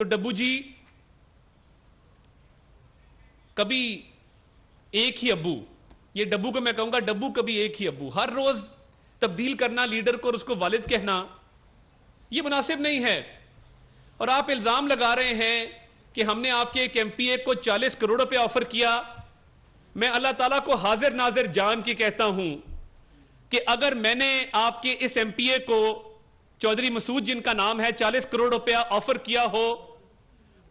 तो डब्बू जी कभी एक ही अब्बू, ये डब्बू को मैं कहूंगा डब्बू कभी एक ही अब्बू, हर रोज तब्दील करना लीडर को और उसको वालिद कहना ये मुनासिब नहीं है। और आप इल्जाम लगा रहे हैं कि हमने आपके एक एमपीए को 40 करोड़ रुपए ऑफर किया। मैं अल्लाह ताला को हाजिर नाजिर जान के कहता हूं कि अगर मैंने आपके इस एमपीए को चौधरी मसूद जिनका नाम है 40 करोड़ रुपया ऑफर किया हो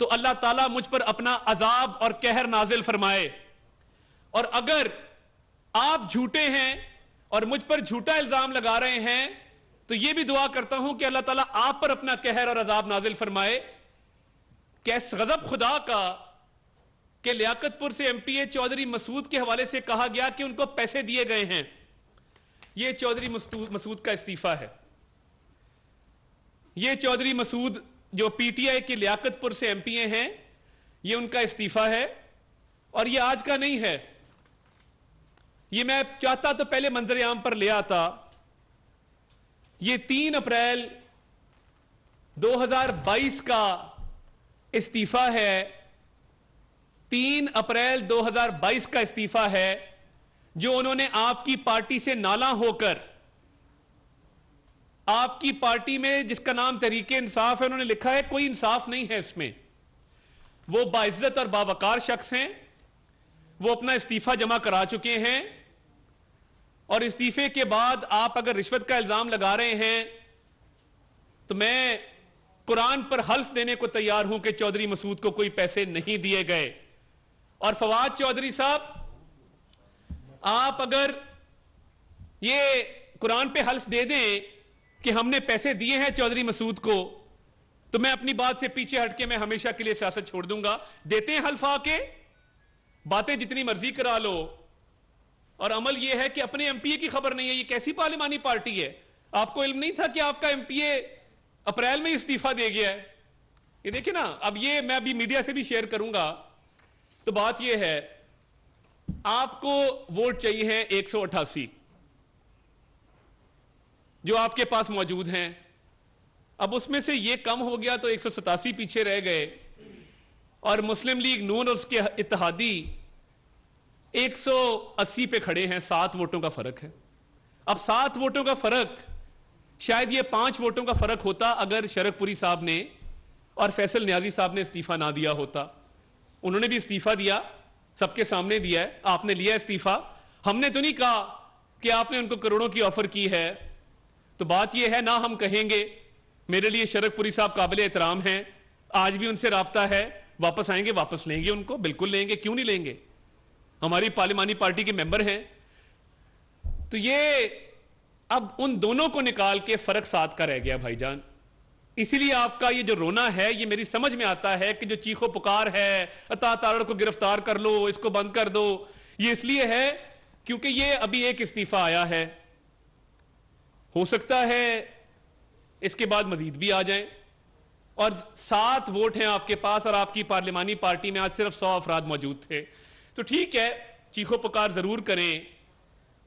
तो अल्लाह ताला मुझ पर अपना अजाब और कहर नाजिल फरमाए। और अगर आप झूठे हैं और मुझ पर झूठा इल्जाम लगा रहे हैं तो यह भी दुआ करता हूं कि अल्लाह ताला आप पर अपना कहर और अजाब नाजिल फरमाए। कैस गजब खुदा का कि लियाकतपुर से एमपीए चौधरी मसूद के हवाले से कहा गया कि उनको पैसे दिए गए हैं। यह चौधरी मसूद का इस्तीफा है। यह चौधरी मसूद जो पीटीआई के लियाकतपुर से एमपीए हैं, यह उनका इस्तीफा है और यह आज का नहीं है। यह मैं चाहता तो पहले मंजर आम पर ले आता। यह 3 अप्रैल 2022 का इस्तीफा है। 3 अप्रैल 2022 का इस्तीफा है जो उन्होंने आपकी पार्टी से नाला होकर, आपकी पार्टी में जिसका नाम तहरीके इंसाफ है, उन्होंने लिखा है कोई इंसाफ नहीं है इसमें। वो बाइज्जत और बावकार शख्स हैं। वो अपना इस्तीफा जमा करा चुके हैं और इस्तीफे के बाद आप अगर रिश्वत का इल्जाम लगा रहे हैं तो मैं कुरान पर हल्फ देने को तैयार हूं कि चौधरी मसूद को कोई पैसे नहीं दिए गए। और फवाद चौधरी साहब, आप अगर ये कुरान पे हल्फ दे दें कि हमने पैसे दिए हैं चौधरी मसूद को तो मैं अपनी बात से पीछे हटके मैं हमेशा के लिए सियासत छोड़ दूंगा। देते हैं हल्फ आके, बातें जितनी मर्जी करा लो और अमल यह है कि अपने एमपीए की खबर नहीं है। ये कैसी पार्लिमानी पार्टी है? आपको इल्म नहीं था कि आपका एमपीए अप्रैल में इस्तीफा दे गया है? ये देखिए ना, अब ये मैं अभी मीडिया से भी शेयर करूंगा। तो बात यह है, आपको वोट चाहिए हैं 188 जो आपके पास मौजूद हैं। अब उसमें से ये कम हो गया तो 187 पीछे रह गए और मुस्लिम लीग नून और उसके इत्तेहादी 180 पे खड़े हैं। 7 वोटों का फर्क है। अब 7 वोटों का फर्क, शायद ये 5 वोटों का फर्क होता अगर शरकपुरी साहब ने और फैसल न्याजी साहब ने इस्तीफा ना दिया होता। उन्होंने भी इस्तीफा दिया, सबके सामने दिया है। आपने लिया इस्तीफा, हमने तो नहीं कहा कि आपने उनको करोड़ों की ऑफर की है। तो बात यह है ना, हम कहेंगे मेरे लिए शरकपुरी साहब काबिल एहतराम हैं, आज भी उनसे राब्ता है, वापस आएंगे वापस लेंगे उनको, बिल्कुल लेंगे, क्यों नहीं लेंगे, हमारी पार्लिमानी पार्टी के मेंबर हैं। तो ये अब उन दोनों को निकाल के फर्क 7 का रह गया भाईजान। इसीलिए आपका ये जो रोना है ये मेरी समझ में आता है कि जो चीखो पुकार है अता तारड़ को गिरफ्तार कर लो, इसको बंद कर दो, ये इसलिए है क्योंकि ये अभी एक इस्तीफा आया है। हो सकता है इसके बाद मजीद भी आ जाएं और 7 वोट हैं आपके पास और आपकी पार्लिमानी पार्टी में आज सिर्फ 100 अफराद मौजूद थे। तो ठीक है, चीखो पुकार जरूर करें,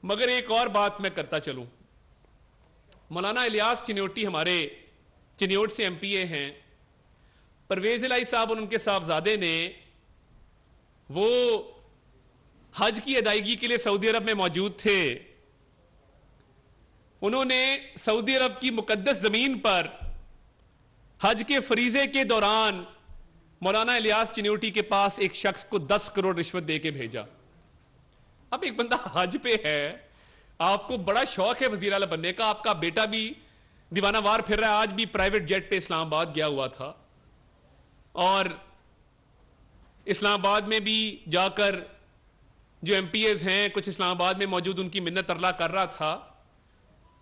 मगर एक और बात मैं करता चलूं। मौलाना इलियास चिन्योटी हमारे चिन्योट से एमपीए हैं। परवेज इलाही साहब और उनके साहबजादे ने वो हज की अदायगी के लिए सऊदी अरब में मौजूद थे। उन्होंने सऊदी अरब की मुकद्दस जमीन पर हज के फरीजे के दौरान मौलाना इलियास चिन्योटी के पास एक शख्स को 10 करोड़ रिश्वत देके भेजा। अब एक बंदा हज पे है, आपको बड़ा शौक है वजीर आला बनने का, आपका बेटा भी दीवाना वार फिर रहा है, आज भी प्राइवेट जेट पे इस्लामाबाद गया हुआ था और इस्लामाबाद में भी जाकर जो एमपीएस हैं कुछ इस्लामाबाद में मौजूद उनकी मिन्नत तरला कर रहा था।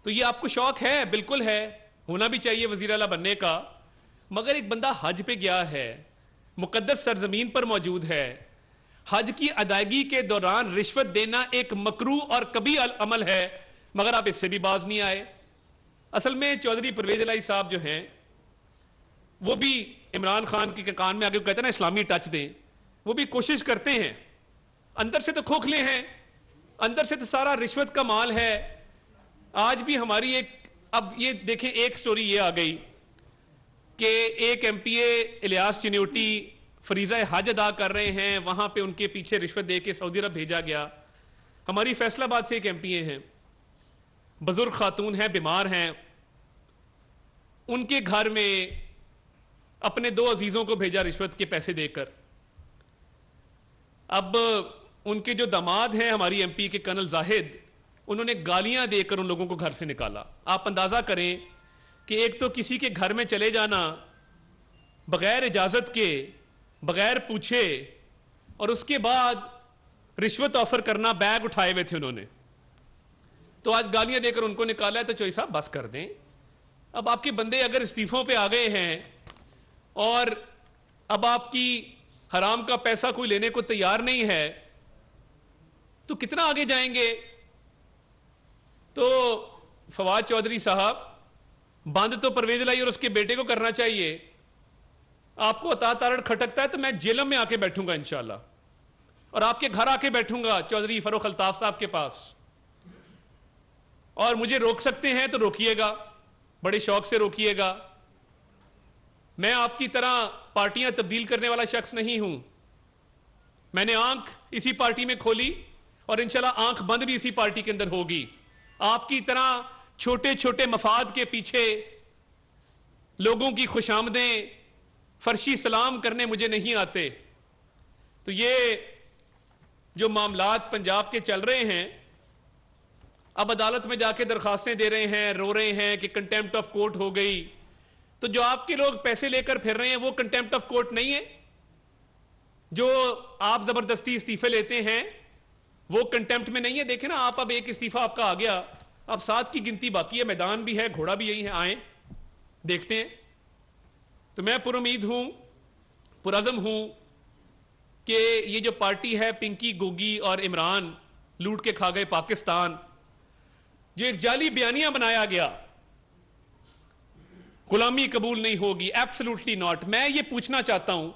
तो ये आपको शौक है, बिल्कुल है, होना भी चाहिए वजीर आला बनने का, मगर एक बंदा हज पे गया है, मुकद्दस सरजमीन पर मौजूद है, हज की अदायगी के दौरान रिश्वत देना एक मकरू और कभी अमल है, मगर आप इससे भी बाज नहीं आए। असल में चौधरी परवेज इलाही साहब जो हैं वो भी इमरान खान के कान में आगे कहते हैं ना इस्लामी टच दें, वो भी कोशिश करते हैं। अंदर से तो खोखले हैं, अंदर से तो सारा रिश्वत का माल है। आज भी हमारी एक, अब ये देखें, एक स्टोरी ये आ गई कि एक एमपीए इलियास चिन्योटी फरीजा हज अदा कर रहे हैं, वहां पे उनके पीछे रिश्वत दे के सऊदी अरब भेजा गया। हमारी फैसलाबाद से एक एमपीए हैं, बुजुर्ग खातून हैं, बीमार हैं, उनके घर में अपने 2 अजीजों को भेजा रिश्वत के पैसे देकर। अब उनके जो दामाद हैं हमारी एमपी के कर्नल जाहिद, उन्होंने गालियां देकर उन लोगों को घर से निकाला। आप अंदाजा करें कि एक तो किसी के घर में चले जाना बगैर इजाजत के, बगैर पूछे, और उसके बाद रिश्वत ऑफर करना, बैग उठाए हुए थे उन्होंने, तो आज गालियां देकर उनको निकाला है। तो चौधरी साहब बस कर दें। अब आपके बंदे अगर इस्तीफों पे आ गए हैं और अब आपकी हराम का पैसा कोई लेने को तैयार नहीं है, तो कितना आगे जाएंगे? तो फवाद चौधरी साहब, बंद तो परवेज लाई और उसके बेटे को करना चाहिए। आपको अता तारड़ खटकता है तो मैं जेल में आके बैठूंगा इंशाल्लाह, और आपके घर आके बैठूंगा चौधरी फरूख अल्ताफ साहब के पास, और मुझे रोक सकते हैं तो रोकिएगा, बड़े शौक से रोकिएगा। मैं आपकी तरह पार्टियां तब्दील करने वाला शख्स नहीं हूं। मैंने आंख इसी पार्टी में खोली और इंशाल्लाह आंख बंद भी इसी पार्टी के अंदर होगी। आपकी तरह छोटे छोटे मफाद के पीछे लोगों की खुशामदें, फर्शी सलाम करने मुझे नहीं आते। तो ये जो मामलात पंजाब के चल रहे हैं, अब अदालत में जाके दरखास्तें दे रहे हैं, रो रहे हैं कि कंटेम्प्ट ऑफ कोर्ट हो गई। तो जो आपके लोग पैसे लेकर फिर रहे हैं वो कंटेम्प्ट ऑफ कोर्ट नहीं है। जो आप जबरदस्ती इस्तीफे लेते हैं वो कंटेम्प्ट में नहीं है। देखें ना आप, अब एक इस्तीफा आपका आ गया, अब 7 की गिनती बाकी है, मैदान भी है, घोड़ा भी यही है, आए देखते हैं। तो मैं पुरुमीद हूं, पुरज़म हूं कि ये जो पार्टी है पिंकी, गोगी और इमरान, लूट के खा गए पाकिस्तान, जो एक जाली बयानिया बनाया गया, गुलामी कबूल नहीं होगी, एब्सोल्युटली नॉट। मैं ये पूछना चाहता हूं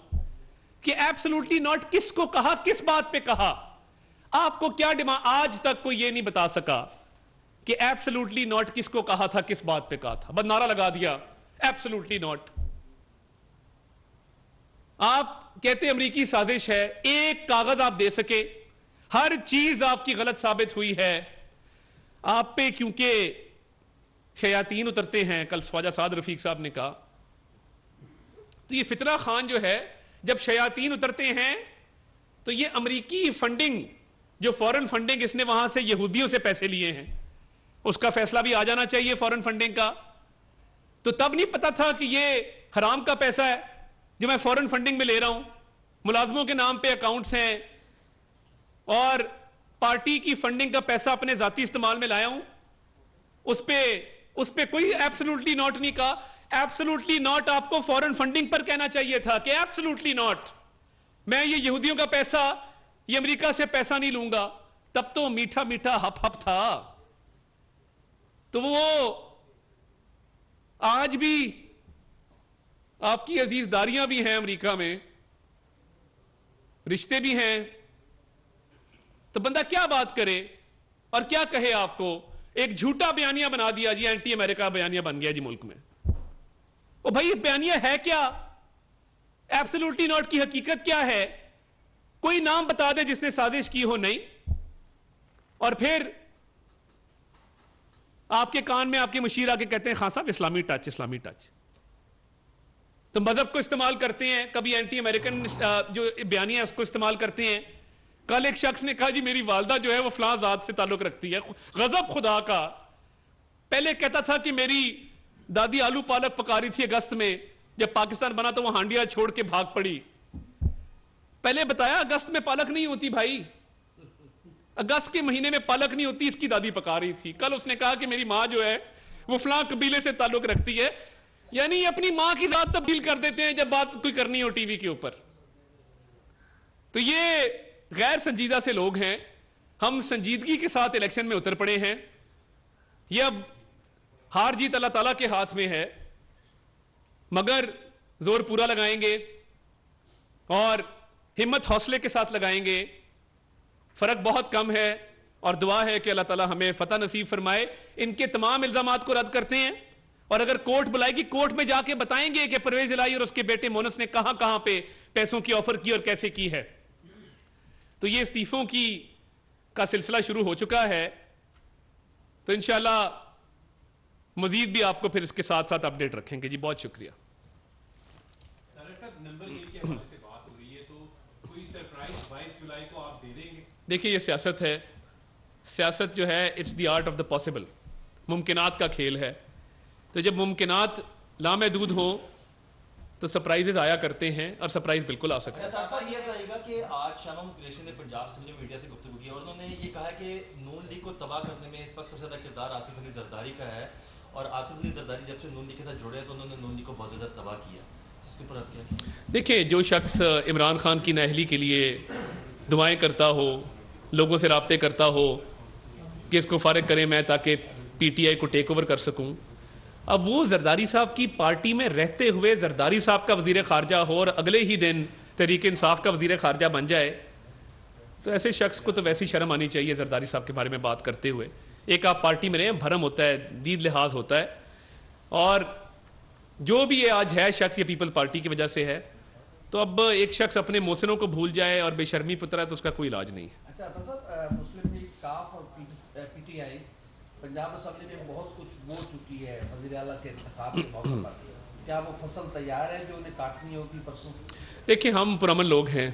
कि एब्सोल्युटली नॉट किसको कहा, किस बात पे कहा? आपको क्या डिमांड? आज तक कोई ये नहीं बता सका कि एब्सोल्युटली नॉट किसको कहा था, किस बात पे कहा था। बस नारा लगा दिया एब्सोल्युटली नॉट। आप कहते अमेरिकी साजिश है, एक कागज आप दे सके, हर चीज आपकी गलत साबित हुई है। आप पे क्योंकि शयातीन उतरते हैं, कल ख्वाजा साद रफीक साहब ने कहा, तो ये फितरा खान जो है, जब शयातीन उतरते हैं तो ये अमेरिकी फंडिंग, जो फॉरेन फंडिंग इसने वहां से यहूदियों से पैसे लिए हैं, उसका फैसला भी आ जाना चाहिए फॉरेन फंडिंग का। तो तब नहीं पता था कि ये हराम का पैसा है जो मैं फॉरेन फंडिंग में ले रहा हूं, मुलाजमों के नाम पे अकाउंट्स हैं, और पार्टी की फंडिंग का पैसा अपने जाती इस्तेमाल में लाया हूं। उस पे कोई एब्सोल्युटली नॉट नहीं कहा। एब्सोल्युटली नॉट आपको फॉरेन फंडिंग पर कहना चाहिए था कि एब्सोल्युटली नॉट, मैं ये यहूदियों का पैसा, ये अमेरिका से पैसा नहीं लूंगा। तब तो मीठा मीठा हप हप था। तो वो आज भी आपकी अजीजदारियां भी हैं, अमेरिका में रिश्ते भी हैं। तो बंदा क्या बात करे और क्या कहे? आपको एक झूठा बयानिया बना दिया जी, एंटी अमेरिका बयानिया बन गया जी मुल्क में। ओ भाई ये बयानिया है क्या? एब्सोल्युटली नॉट की हकीकत क्या है? कोई नाम बता दे जिसने साजिश की हो। नहीं। और फिर आपके कान में आपके मुशीर आके कहते हैं खान साहब इस्लामी टच, इस्लामी टच। तो मजहब को इस्तेमाल करते हैं, कभी एंटी अमेरिकन जो बयानिया है उसको इस्तेमाल करते हैं। कल एक शख्स ने कहा जी मेरी वालदा जो है वो फलां जात से ताल्लुक रखती है। गजब खुदा का। पहले कहता था कि मेरी दादी आलू पालक पका रही थी अगस्त में, जब पाकिस्तान बना तो वो हांडिया छोड़ के भाग पड़ी। पहले बताया अगस्त में पालक नहीं होती भाई, अगस्त के महीने में पालक नहीं होती, इसकी दादी पका रही थी। कल उसने कहा कि मेरी माँ जो है वो फलां कबीले से ताल्लुक रखती है। यानी अपनी मां की जात तब्दील कर देते हैं जब बात कोई करनी हो टीवी के ऊपर। तो ये गैर संजीदा से लोग हैं। हम संजीदगी के साथ इलेक्शन में उतर पड़े हैं। ये अब हार जीत अल्लाह ताला के हाथ में है, मगर जोर पूरा लगाएंगे और हिम्मत हौसले के साथ लगाएंगे। फर्क बहुत कम है और दुआ है कि अल्लाह ताला हमें फतह नसीब फरमाए। इनके तमाम इल्जामात को रद्द करते हैं और अगर कोर्ट बुलाएगी, कोर्ट में जाके बताएंगे कि परवेज इलाही और उसके बेटे मोनस ने कहां कहां पे पैसों की ऑफर की और कैसे की है। तो ये इस्तीफों की का सिलसिला शुरू हो चुका है। तो इंशाल्लाह मजीद भी आपको फिर इसके साथ साथ अपडेट रखेंगे जी। बहुत शुक्रिया। नंबर 1 के हवाले से बात हो रही है, तो कोई सरप्राइज 22 जुलाई को आप दे देंगे? देखिए, ये सियासत है। सियासत जो है it's the art of the possible, मुमकिनात का खेल है। तो जब मुमकिनात लामहदूद हो तो सरप्राइजेज आया करते हैं और सरप्राइज बिल्कुल आ सकता है। ये रहेगा कि आज शाह महमूद कुरैशी ने पंजाब असेंबली मीडिया से गुफ्तगू की और उन्होंने ये कहा कि नून लीग को तबाह करने में इस वक्त सबसे ज़्यादा किरदार आसिफ अली जरदारी का है, और आसिफ अली जरदारी जब से नून लीग के साथ जुड़े हैं तो उन्होंने नून लीग को बहुत ज़्यादा तबाह किया। इसके ऊपर आप क्या कहेंगे? देखिए, जो शख्स इमरान खान की नाअहली के लिए दुआएं करता हो, लोगों से राब्ते करता हो कि इसको फारिग करें मैं ताकि PTI को टेक ओवर कर सकूं, अब वो जरदारी साहब की पार्टी में रहते हुए जरदारी साहब का वजीर खारजा हो और अगले ही दिन तहरीक इंसाफ का वजीर खारजा बन जाए, तो ऐसे शख्स को तो वैसी शर्म आनी चाहिए जरदारी साहब के बारे में बात करते हुए। एक आप पार्टी में रहे, भरम होता है, दीद लिहाज होता है, और जो भी ये आज है शख्स ये पीपल पार्टी की वजह से है। तो अब एक शख्स अपने मोहसिनों को भूल जाए और बेशर्मी पुतरा है तो उसका कोई इलाज नहीं है। अच्छा साहब, मुस्लिम लीग काफ और PTI पंजाब असेंबली में बहुत कुछ बोल चुकी है वज़ीर आला के इंतखाब के मौके पर, क्या वो फसल तैयार है जो उन्हें काटनी होगी परसों? देखिए, हम पुरअमन लोग हैं,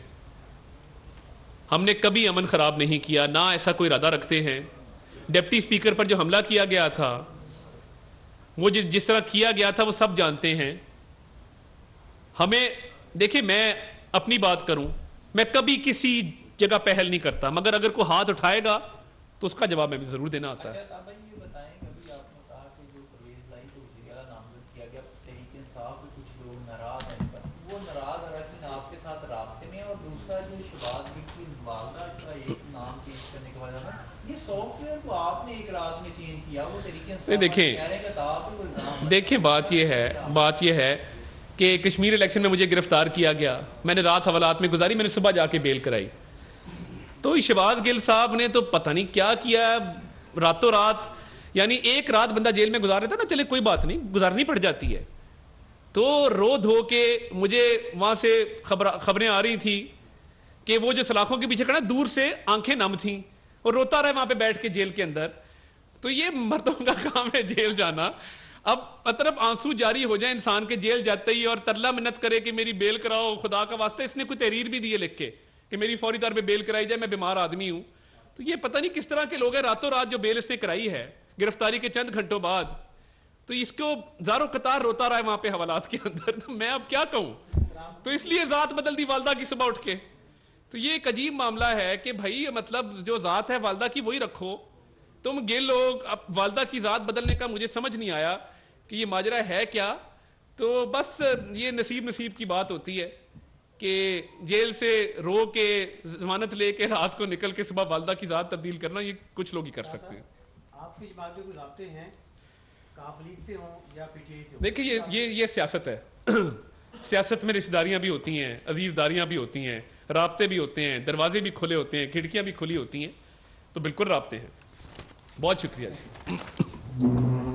हमने कभी अमन खराब नहीं किया, ना ऐसा कोई इरादा रखते हैं। डिप्टी स्पीकर पर जो हमला किया गया था, वो जिस तरह किया गया था वो सब जानते हैं। हमें देखिए, मैं अपनी बात करूं, मैं कभी किसी जगह पहल नहीं करता, मगर अगर कोई हाथ उठाएगा तो उसका जवाब हमें जरूर देना आता है। अच्छा, ये बताएं, कभी आपने कहा कि जो परवेज लाई को वज़ीर आला नामजद किया गया, तहरीक इंसाफ के कुछ लोग नाराज हैं इस पर, वो नाराज अरकान आपके साथ राब्ते में, और दूसरा जो शहबाज की वालदा का एक नाम पेश करने के बाद ये सॉफ्टवेयर को आपने एक रात में चेंज किया, वो तहरीक इंसाफ देखें, देखिए बात यह है कि कश्मीर इलेक्शन में मुझे गिरफ्तार किया गया, मैंने रात हवालात में गुजारी, मैंने सुबह जाके बेल कराई। तो शहबाज गिल साहब ने तो पता नहीं क्या किया, रातों रात, यानी एक रात बंदा जेल में गुजार रहा था ना, चले कोई बात नहीं, गुजारनी पड़ जाती है। तो रो धो के मुझे वहां से खबरें आ रही थी कि वो जो सलाखों के पीछे खड़ा, दूर से आंखें नम थी और रोता रहा वहां पे बैठ के जेल के अंदर। तो ये मर्दों का काम है जेल जाना। अब मतलब आंसू जारी हो जाए इंसान के जेल जाते ही, और तरला मिन्नत करे कि मेरी बेल कराओ खुदा का वास्ता। इसने कोई तहरीर भी दी है लिख के कि मेरी फौरी तौर पे बेल कराई जाए, मैं बीमार आदमी हूं। तो ये पता नहीं किस तरह के लोग हैं, रातों रात जो बेल इसने कराई है गिरफ्तारी के चंद घंटों बाद, तो इसको जारो कतार रोता रहा है वहां पे हवालात के अंदर। तो मैं अब क्या कहूं, तो इसलिए जात बदल दी वालदा की सुबह उठ के। तो ये एक अजीब मामला है कि भाई मतलब जो जात है वालदा की वही रखो, तुम गिल लोग अब वालदा की जात बदलने का मुझे समझ नहीं आया कि ये माजरा है क्या। तो बस ये नसीब की बात होती है कि जेल से रो के जमानत लेके रात को निकल के सुबह वालदा की जात तब्दील करना, ये कुछ लोग ही कर सकते हैं। आपकी जमात में कोई राब्ते हैं काफ लीग से हों या PTI से? देखिए, ये सियासत है। सियासत में रिश्तेदारियां भी होती हैं, अजीजदारियां भी होती हैं, राब्ते भी होते हैं, दरवाजे भी खुले होते हैं, खिड़कियां भी खुली होती हैं, तो बिल्कुल राब्ते हैं। बहुत शुक्रिया जी।